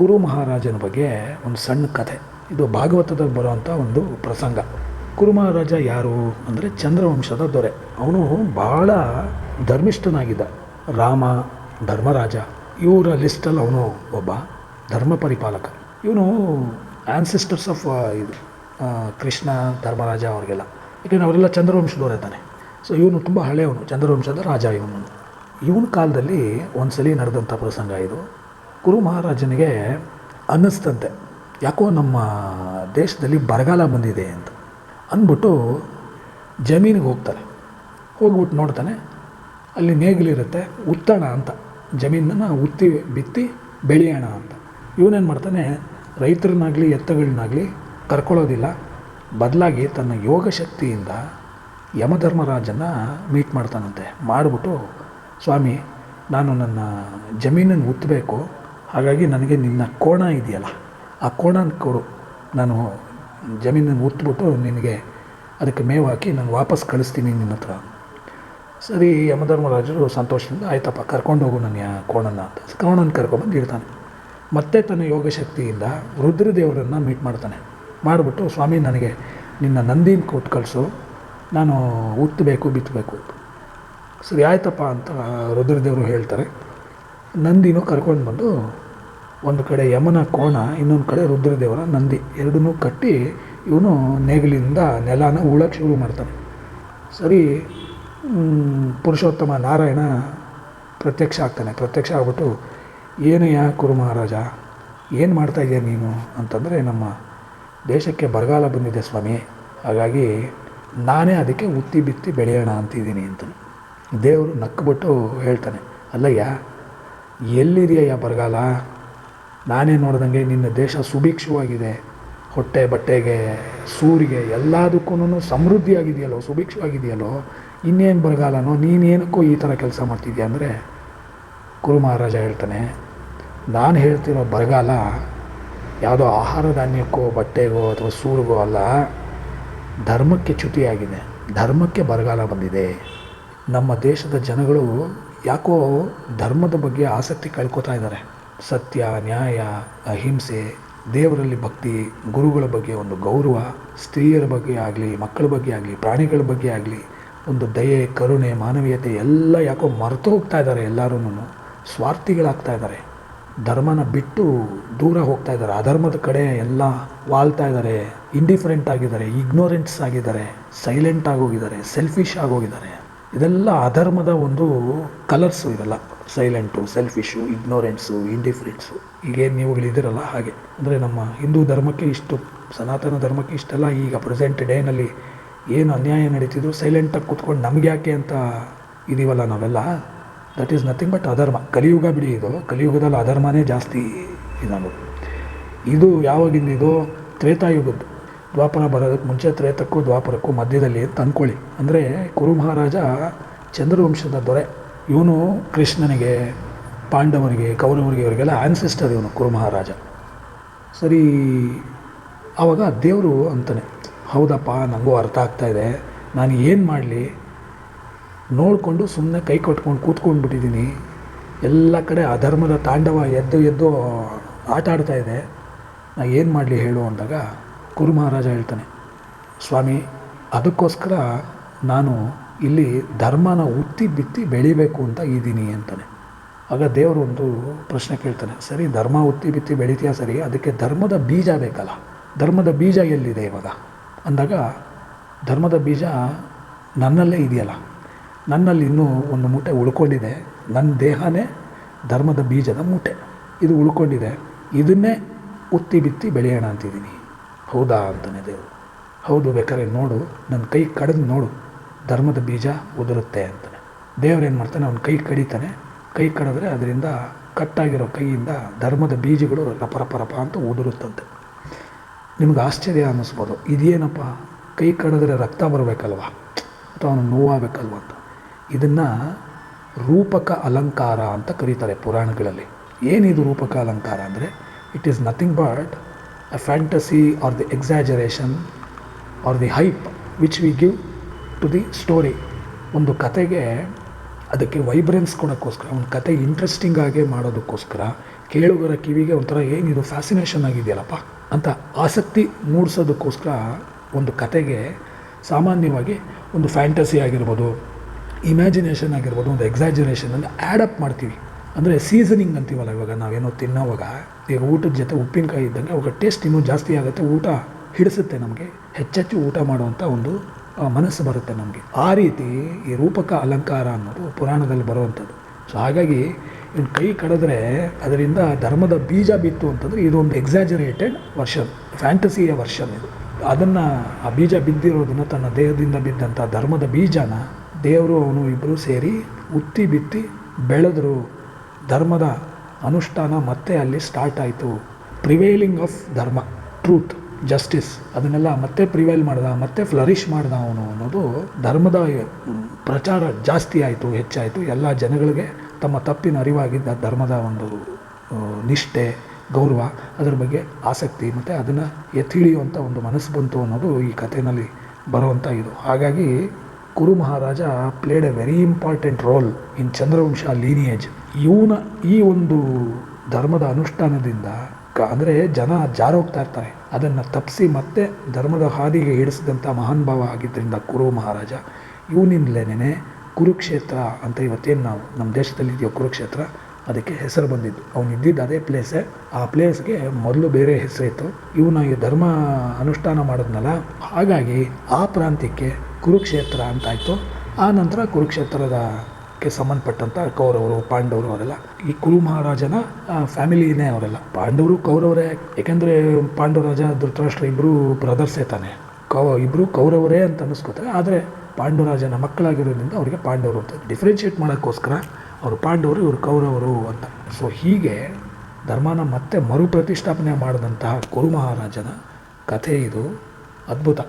ಕುರು ಮಹಾರಾಜನ ಬಗ್ಗೆ ಒಂದು ಸಣ್ಣ ಕಥೆ. ಇದು ಭಾಗವತದಲ್ಲಿ ಬರುವಂಥ ಒಂದು ಪ್ರಸಂಗ. ಕುರು ಮಹಾರಾಜ ಯಾರು ಅಂದರೆ ಚಂದ್ರವಂಶದ ದೊರೆ. ಅವನು ಭಾಳ ಧರ್ಮಿಷ್ಠನಾಗಿದ್ದ. ರಾಮ, ಧರ್ಮರಾಜ ಇವರ ಲಿಸ್ಟಲ್ಲಿ ಅವನು ಒಬ್ಬ ಧರ್ಮ ಪರಿಪಾಲಕ. ಇವನು ಆ್ಯನ್ಸಿಸ್ಟರ್ಸ್ ಆಫ್ ಇದು ಕೃಷ್ಣ, ಧರ್ಮರಾಜ ಅವ್ರಿಗೆಲ್ಲ. ಯಾಕೆಂದರೆ ಅವರೆಲ್ಲ ಚಂದ್ರವಂಶದವರೇ ತಾನೆ. ಸೊ ಇವನು ತುಂಬ ಹಳೆಯವನು, ಚಂದ್ರವಂಶದ ರಾಜ ಇವನ ಕಾಲದಲ್ಲಿ ಒಂದು ಸಲ ನಡೆದಂಥ ಪ್ರಸಂಗ ಇದು. ಕುರು ಮಹಾರಾಜನಿಗೆ ಅನ್ನಿಸ್ತಂತೆ, ಯಾಕೋ ನಮ್ಮ ದೇಶದಲ್ಲಿ ಬರಗಾಲ ಬಂದಿದೆ ಅಂತ ಅಂದ್ಬಿಟ್ಟು ಜಮೀನಿಗೆ ಹೋಗ್ತಾನೆ. ಹೋಗ್ಬಿಟ್ಟು ನೋಡ್ತಾನೆ, ಅಲ್ಲಿ ನೇಗಿಲಿರುತ್ತೆ, ಉತ್ತೋಣ ಅಂತ, ಜಮೀನನ್ನು ಉತ್ತಿ ಬಿತ್ತಿ ಬೆಳೆಯೋಣ ಅಂತ. ಇವನೇನು ಮಾಡ್ತಾನೆ, ರೈತರನ್ನಾಗಲಿ ಎತ್ತುಗಳನ್ನಾಗಲಿ ಕರ್ಕೊಳ್ಳೋದಿಲ್ಲ, ಬದಲಾಗಿ ತನ್ನ ಯೋಗ ಶಕ್ತಿಯಿಂದ ಯಮಧರ್ಮರಾಜನ ಮೀಟ್ ಮಾಡ್ತಾನಂತೆ. ಮಾಡಿಬಿಟ್ಟು, ಸ್ವಾಮಿ, ನಾನು ನನ್ನ ಜಮೀನನ್ನು ಉತ್ತಬೇಕು, ಹಾಗಾಗಿ ನನಗೆ ನಿನ್ನ ಕೋಣ ಇದೆಯಲ್ಲ ಆ ಕೋಣನ ಕೊಡು, ನಾನು ಜಮೀನನ್ನು ಉತ್ಬಿಟ್ಟು ನಿನಗೆ ಅದಕ್ಕೆ ಮೇವು ಹಾಕಿ ನಾನು ವಾಪಸ್ ಕಳಿಸ್ತೀನಿ ನಿನ್ನ ಹತ್ರ. ಸರಿ, ಯಮಧರ್ಮರಾಜರು ಸಂತೋಷದಿಂದ ಆಯ್ತಪ್ಪ ಕರ್ಕೊಂಡು ಹೋಗು ನನ್ನ ಕೋಣನ ಅಂತ ಕೋಣನ ಕರ್ಕೊಂಬಂದು ಇಡ್ತಾನೆ. ಮತ್ತೆ ತನ್ನ ಯೋಗಶಕ್ತಿಯಿಂದ ರುದ್ರದೇವರನ್ನು ಮೀಟ್ ಮಾಡ್ತಾನೆ. ಮಾಡಿಬಿಟ್ಟು, ಸ್ವಾಮಿ, ನನಗೆ ನಿನ್ನ ನಂದಿನ ಕೊಟ್ಟು ಕಳಿಸು, ನಾನು ಉತ್ತಬೇಕು ಬಿತ್ತಬೇಕು. ಸರಿ ಆಯ್ತಪ್ಪ ಅಂತ ರುದ್ರದೇವರು ಹೇಳ್ತಾರೆ. ನಂದಿನೂ ಕರ್ಕೊಂಡು ಬಂದು ಒಂದು ಕಡೆ ಯಮನ ಕೋಣ, ಇನ್ನೊಂದು ಕಡೆ ರುದ್ರದೇವರ ನಂದಿ ಎರಡನ್ನೂ ಕಟ್ಟಿ ಇವನು ನೇಗಿಲಿಂದ ನೆಲನ ಉಳಕ್ಕೆ ಶುರು ಮಾಡ್ತಾನೆ. ಸರಿ, ಪುರುಷೋತ್ತಮ ನಾರಾಯಣ ಪ್ರತ್ಯಕ್ಷ ಆಗ್ತಾನೆ. ಪ್ರತ್ಯಕ್ಷ ಆಗ್ಬಿಟ್ಟು, ಏನಯ್ಯ ಕುರು ಮಹಾರಾಜ, ಏನು ಮಾಡ್ತಾಯಿದ್ದೀಯ ನೀನು ಅಂತಂದರೆ, ನಮ್ಮ ದೇಶಕ್ಕೆ ಬರಗಾಲ ಬಂದಿದೆ ಸ್ವಾಮಿ, ಹಾಗಾಗಿ ನಾನೇ ಅದಕ್ಕೆ ಉತ್ತಿ ಬಿತ್ತಿ ಬೆಳೆಯೋಣ ಅಂತಿದ್ದೀನಿ ಅಂತ. ದೇವರು ನಕ್ಬಿಟ್ಟು ಹೇಳ್ತಾನೆ, ಅಲ್ಲಯ್ಯ, ಎಲ್ಲಿದೆಯಯ್ಯ ಬರಗಾಲ? ನಾನೇ ನೋಡ್ದಂಗೆ ನಿನ್ನ ದೇಶ ಸುಭಿಕ್ಷವಾಗಿದೆ, ಹೊಟ್ಟೆ ಬಟ್ಟೆಗೆ ಸೂರಿಗೆ ಎಲ್ಲದಕ್ಕೂ ಸಮೃದ್ಧಿಯಾಗಿದೆಯಲ್ಲೋ, ಸುಭಿಕ್ಷವಾಗಿದೆಯಲ್ಲೋ, ಇನ್ನೇನು ಬರಗಾಲನೋ, ನೀನೇನಕ್ಕೋ ಈ ಥರ ಕೆಲಸ ಮಾಡ್ತಿದ್ಯಾ ಅಂದರೆ, ಕುರು ಮಹಾರಾಜ ಹೇಳ್ತಾನೆ, ನಾನು ಹೇಳ್ತಿರೋ ಬರಗಾಲ ಯಾವುದೋ ಆಹಾರ ಧಾನ್ಯಕ್ಕೋ ಬಟ್ಟೆಗೋ ಅಥವಾ ಸೂರಿಗೋ ಅಲ್ಲ, ಧರ್ಮಕ್ಕೆ ಚ್ಯುತಿಯಾಗಿದೆ, ಧರ್ಮಕ್ಕೆ ಬರಗಾಲ ಬಂದಿದೆ. ನಮ್ಮ ದೇಶದ ಜನಗಳು ಯಾಕೋ ಧರ್ಮದ ಬಗ್ಗೆ ಆಸಕ್ತಿ ಕಳ್ಕೊತಾ ಇದ್ದಾರೆ. ಸತ್ಯ, ನ್ಯಾಯ, ಅಹಿಂಸೆ, ದೇವರಲ್ಲಿ ಭಕ್ತಿ, ಗುರುಗಳ ಬಗ್ಗೆ ಒಂದು ಗೌರವ, ಸ್ತ್ರೀಯರ ಬಗ್ಗೆ ಆಗಲಿ, ಮಕ್ಕಳ ಬಗ್ಗೆ ಆಗಲಿ, ಪ್ರಾಣಿಗಳ ಬಗ್ಗೆ ಆಗಲಿ ಒಂದು ದಯೆ, ಕರುಣೆ, ಮಾನವೀಯತೆ ಎಲ್ಲ ಯಾಕೋ ಮರೆತು ಹೋಗ್ತಾ ಇದ್ದಾರೆ. ಎಲ್ಲರೂ ಸ್ವಾರ್ಥಿಗಳಾಗ್ತಾ ಇದ್ದಾರೆ, ಧರ್ಮನ ಬಿಟ್ಟು ದೂರ ಹೋಗ್ತಾ ಇದ್ದಾರೆ, ಅಧರ್ಮದ ಕಡೆ ಎಲ್ಲ ವಾಲ್ತಾ ಇದ್ದಾರೆ, ಇಂಡಿಫರೆಂಟ್ ಆಗಿದ್ದಾರೆ, ಇಗ್ನೋರೆನ್ಸ್ ಆಗಿದ್ದಾರೆ, ಸೈಲೆಂಟ್ ಆಗೋಗಿದ್ದಾರೆ, ಸೆಲ್ಫಿಶ್ ಆಗೋಗಿದ್ದಾರೆ. ಇದೆಲ್ಲ ಅಧರ್ಮದ ಒಂದು ಕಲರ್ಸು. ಇದೆಲ್ಲ ಸೈಲೆಂಟು, ಸೆಲ್ಫಿಶು, ಇಗ್ನೋರೆನ್ಸು, ಇಂಡಿಫರೆನ್ಸು, ಈಗೇನು ನೀವುಗಳಿದ್ದೀರಲ್ಲ ಹಾಗೆ. ಅಂದರೆ ನಮ್ಮ ಹಿಂದೂ ಧರ್ಮಕ್ಕೆ ಇಷ್ಟು, ಸನಾತನ ಧರ್ಮಕ್ಕೆ ಇಷ್ಟೆಲ್ಲ ಈಗ ಪ್ರೆಸೆಂಟ್ ಡೇನಲ್ಲಿ ಏನು ಅನ್ಯಾಯ ನಡೀತಿದ್ರು ಸೈಲೆಂಟಾಗಿ ಕೂತ್ಕೊಂಡು ನಮಗೆ ಯಾಕೆ ಅಂತ ಇದೀವಲ್ಲ ನಾವೆಲ್ಲ, ದಟ್ ಈಸ್ ನಥಿಂಗ್ ಬಟ್ ಅಧರ್ಮ. ಕಲಿಯುಗ ಬಿಡಿ, ಇದು ಕಲಿಯುಗದಲ್ಲಿ ಅಧರ್ಮನೇ ಜಾಸ್ತಿ ಇದಾಗೋದು. ಇದು ಯಾವಾಗಿಂದಿದು? ತ್ರೇತಾಯುಗದ್ದು. ದ್ವಾಪರ ಬರೋದಕ್ಕೆ ಮುಂಚೆ ತ್ರೇತಕ್ಕೂ ದ್ವಾಪರಕ್ಕೂ ಮಧ್ಯದಲ್ಲಿ ಅಂತ ಅಂದ್ಕೊಳ್ಳಿ. ಅಂದರೆ ಕುರು ಮಹಾರಾಜ ಚಂದ್ರವಂಶದ ದೊರೆ. ಇವನು ಕೃಷ್ಣನಿಗೆ, ಪಾಂಡವರಿಗೆ, ಕೌರವರಿಗೆ ಇವರಿಗೆಲ್ಲ ಆನ್ಸೆಸ್ಟರ್ ಇವನು ಕುರು ಮಹಾರಾಜ. ಸರಿ, ಆವಾಗ ದೇವರು ಅಂತಾನೆ, ಹೌದಪ್ಪ, ನನಗೂ ಅರ್ಥ ಆಗ್ತಾಯಿದೆ, ನಾನು ಏನು ಮಾಡಲಿ, ನೋಡಿಕೊಂಡು ಸುಮ್ಮನೆ ಕೈ ಕಟ್ಕೊಂಡು ಕೂತ್ಕೊಂಡ್ಬಿಟ್ಟಿದ್ದೀನಿ, ಎಲ್ಲ ಕಡೆ ಅಧರ್ಮದ ತಾಂಡವ ಎದ್ದು ಎದ್ದು ಆಟ ಆಡ್ತಾಯಿದೆ, ನಾ ಏನು ಮಾಡಲಿ ಹೇಳು ಅಂದಾಗ ಕುರು ಮಹಾರಾಜ ಹೇಳ್ತಾನೆ, ಸ್ವಾಮಿ, ಅದಕ್ಕೋಸ್ಕರ ನಾನು ಇಲ್ಲಿ ಧರ್ಮನ ಉತ್ತಿ ಬಿತ್ತಿ ಬೆಳಿಬೇಕು ಅಂತ ಇದ್ದೀನಿ ಅಂತಾನೆ. ಆಗ ದೇವರು ಒಂದು ಪ್ರಶ್ನೆ ಕೇಳ್ತಾನೆ, ಸರಿ, ಧರ್ಮ ಉತ್ತಿ ಬಿತ್ತಿ ಬೆಳಿತೀಯ ಸರಿ, ಅದಕ್ಕೆ ಧರ್ಮದ ಬೀಜ ಬೇಕಲ್ಲ, ಧರ್ಮದ ಬೀಜ ಎಲ್ಲಿದೆ ಇವಾಗ ಅಂದಾಗ, ಧರ್ಮದ ಬೀಜ ನನ್ನಲ್ಲೇ ಇದೆಯಲ್ಲ, ನನ್ನಲ್ಲಿ ಇನ್ನೂ ಒಂದು ಮೂಟೆ ಉಳ್ಕೊಂಡಿದೆ, ನನ್ನ ದೇಹನೇ ಧರ್ಮದ ಬೀಜದ ಮೂಟೆ, ಇದು ಉಳ್ಕೊಂಡಿದೆ, ಇದನ್ನೇ ಉತ್ತಿ ಬಿತ್ತಿ ಬೆಳೆಯೋಣ ಅಂತಿದ್ದೀನಿ. ಹೌದಾ ಅಂತಾನೆ ದೇವರು. ಹೌದು, ಬೇಕಾದ್ರೆ ನೋಡು, ನನ್ನ ಕೈ ಕಡಿದು ನೋಡು, ಧರ್ಮದ ಬೀಜ ಉದುರುತ್ತೆ ಅಂತಾನೆ. ದೇವರೇನು ಮಾಡ್ತಾನೆ, ಅವನ ಕೈ ಕಡಿತಾನೆ. ಕೈ ಕಡಿದ್ರೆ ಅದರಿಂದ ಕಟ್ಟಾಗಿರೋ ಕೈಯಿಂದ ಧರ್ಮದ ಬೀಜಗಳು ರಪರಪರಪ ಅಂತ ಉದುರುತ್ತಂತೆ. ನಿಮ್ಗೆ ಆಶ್ಚರ್ಯ ಅನ್ನಿಸ್ಬೋದು, ಇದೇನಪ್ಪ, ಕೈ ಕಡಿದ್ರೆ ರಕ್ತ ಬರಬೇಕಲ್ವ ಅಥವಾ ಅವನು ನೋವಾಗಬೇಕಲ್ವ ಅಂತ. ಇದನ್ನು ರೂಪಕ ಅಲಂಕಾರ ಅಂತ ಕರೀತಾರೆ ಪುರಾಣಗಳಲ್ಲಿ. ಏನಿದು ರೂಪಕ ಅಲಂಕಾರ ಅಂದರೆ, it is nothing but a fantasy or the exaggeration or the hype which we give to the story. ಒಂದು ಕತೆಗೆ ಅದಕ್ಕೆ ವೈಬ್ರೆನ್ಸ್ ಕೊಡೋಕ್ಕೋಸ್ಕರ, ಒಂದು ಕತೆ ಇಂಟ್ರೆಸ್ಟಿಂಗ್ ಆಗಿ ಮಾಡೋದಕ್ಕೋಸ್ಕರ ಕೇಳುಗರ ಕಿವಿಗೆ ಒಂಥರ ಏನಿದು ಫ್ಯಾಸಿನೇಷನ್ ಆಗಿದೆಯಲ್ಲಪ್ಪ ಅಂತ ಆಸಕ್ತಿ ಮೂಡಿಸೋದಕ್ಕೋಸ್ಕರ ಒಂದು ಕತೆಗೆ ಸಾಮಾನ್ಯವಾಗಿ ಒಂದು ಫ್ಯಾಂಟಸಿ ಆಗಿರ್ಬೋದು, ಇಮ್ಯಾಜಿನೇಷನ್ ಆಗಿರ್ಬೋದು, ಒಂದು ಎಕ್ಸಾಜರೇಷನನ್ನು ಆ್ಯಡಪ್ ಮಾಡ್ತೀವಿ. ಅಂದರೆ ಸೀಸನಿಂಗ್ ಅಂತೀವಲ್ಲ, ಇವಾಗ ನಾವೇನೋ ತಿನ್ನೋವಾಗ ಈಗ ಊಟದ ಜೊತೆ ಉಪ್ಪಿನಕಾಯಿ ಇದ್ದಂಗೆ ಅವಾಗ ಟೇಸ್ಟ್ ಇನ್ನೂ ಜಾಸ್ತಿ ಆಗುತ್ತೆ, ಊಟ ಹಿಡಿಸುತ್ತೆ, ನಮಗೆ ಹೆಚ್ಚೆಚ್ಚು ಊಟ ಮಾಡುವಂಥ ಒಂದು ಮನಸ್ಸು ಬರುತ್ತೆ ನಮಗೆ. ಆ ರೀತಿ ಈ ರೂಪಕ ಅಲಂಕಾರ ಅನ್ನೋದು ಪುರಾಣದಲ್ಲಿ ಬರುವಂಥದ್ದು. ಸೊ ಹಾಗಾಗಿ ಇವ್ನು ಕೈ ಕಡಿದ್ರೆ ಅದರಿಂದ ಧರ್ಮದ ಬೀಜ ಬಿತ್ತು ಅಂತಂದರೆ ಇದೊಂದು ಎಕ್ಸಾಜರೇಟೆಡ್ ವರ್ಷನ್, ಫ್ಯಾಂಟಸಿಯ ವರ್ಷನ್ ಇದು. ಅದನ್ನು ಆ ಬೀಜ ಬಿದ್ದಿರೋದನ್ನು, ತನ್ನ ದೇಹದಿಂದ ಬಿದ್ದಂಥ ಧರ್ಮದ ಬೀಜನ ದೇವರು ಅವನು ಇಬ್ಬರು ಸೇರಿ ಉತ್ತಿ ಬಿತ್ತಿ ಬೆಳೆದ್ರು. ಧರ್ಮದ ಅನುಷ್ಠಾನ ಮತ್ತೆ ಅಲ್ಲಿ ಸ್ಟಾರ್ಟ್ ಆಯಿತು. ಪ್ರಿವೈಲಿಂಗ್ ಆಫ್ ಧರ್ಮ, ಟ್ರೂತ್, ಜಸ್ಟಿಸ್ ಅದನ್ನೆಲ್ಲ ಮತ್ತೆ ಪ್ರಿವೈಲ್ ಮಾಡ್ದ, ಮತ್ತೆ ಫ್ಲರಿಷ್ ಮಾಡ್ದ ಅವನು ಅನ್ನೋದು. ಧರ್ಮದ ಪ್ರಚಾರ ಜಾಸ್ತಿ ಆಯಿತು, ಹೆಚ್ಚಾಯಿತು. ಎಲ್ಲ ಜನಗಳಿಗೆ ತಮ್ಮ ತಪ್ಪಿನ ಅರಿವಾಗಿದ್ದ ಧರ್ಮದ ಒಂದು ನಿಷ್ಠೆ, ಗೌರವ, ಅದರ ಬಗ್ಗೆ ಆಸಕ್ತಿ ಮತ್ತು ಅದನ್ನು ಎತ್ತಿ ಹಿಡಿಯುವಂಥ ಒಂದು ಮನಸ್ಸು ಬಂತು ಅನ್ನೋದು ಈ ಕಥೆಯಲ್ಲಿ ಬರುವಂಥ ಇದು. ಹಾಗಾಗಿ Kuru Maharaja played a very important role in Chandravamsha lineage. ಇವನ ಈ ಒಂದು ಧರ್ಮದ ಅನುಷ್ಠಾನದಿಂದ ಅಂದರೆ ಜನ ಜಾರೋಗ್ತಾ ಇರ್ತಾರೆ, ಅದನ್ನು ತಪ್ಪಿಸಿ ಮತ್ತೆ ಧರ್ಮದ ಹಾದಿಗೆ ಹಿಡಿಸಿದಂಥ ಮಹಾನ್ ಭಾವ ಆಗಿದ್ದರಿಂದ ಕುರು ಮಹಾರಾಜ ಇವನಿಂದಲೇ ಕುರುಕ್ಷೇತ್ರ ಅಂತ ಇವತ್ತೇನು ನಾವು ನಮ್ಮ ದೇಶದಲ್ಲಿ ಇದೆಯೋ ಕುರುಕ್ಷೇತ್ರ, ಅದಕ್ಕೆ ಹೆಸರು ಬಂದಿದ್ದು. ಅವನು ಇದ್ದಿದ್ದು ಅದೇ ಪ್ಲೇಸೇ. ಆ ಪ್ಲೇಸ್ಗೆ ಮೊದಲು ಬೇರೆ ಹೆಸರಿತ್ತು. ಇವನ ಈ ಧರ್ಮ ಅನುಷ್ಠಾನ ಮಾಡೋದ್ನಲ್ಲ, ಹಾಗಾಗಿ ಆ ಪ್ರಾಂತ್ಯಕ್ಕೆ ಕುರುಕ್ಷೇತ್ರ ಅಂತಾಯಿತು. ಆ ನಂತರ ಕುರುಕ್ಷೇತ್ರದಕ್ಕೆ ಸಂಬಂಧಪಟ್ಟಂಥ ಕೌರವರು, ಪಾಂಡವರು ಅವರೆಲ್ಲ ಈ ಕುರು ಮಹಾರಾಜನ ಫ್ಯಾಮಿಲಿನೇ ಅವರೆಲ್ಲ. ಪಾಂಡವರು ಕೌರವರೇ, ಏಕೆಂದರೆ ಪಾಂಡವರಾಜ ಧೃತರಾಷ್ಟ್ರ ಇಬ್ಬರು ಬ್ರದರ್ಸೇ ತಾನೆ, ಇಬ್ಬರು ಕೌರವರೇ ಅಂತ ಅನ್ನಿಸ್ಕೋತಾರೆ. ಆದರೆ ಪಾಂಡುರಾಜನ ಮಕ್ಕಳಾಗಿರೋದ್ರಿಂದ ಅವರಿಗೆ ಪಾಂಡವರು ಅಂತ ಡಿಫ್ರೆನ್ಷಿಯೇಟ್ ಮಾಡೋಕ್ಕೋಸ್ಕರ ಅವರು ಪಾಂಡವರು, ಇವರು ಕೌರವರು ಅಂತ. ಸೊ ಹೀಗೆ ಧರ್ಮನ ಮತ್ತೆ ಮರುಪ್ರತಿಷ್ಠಾಪನೆ ಮಾಡಿದಂತಹ ಕುರು ಮಹಾರಾಜನ ಕಥೆ ಇದು. ಅದ್ಭುತ.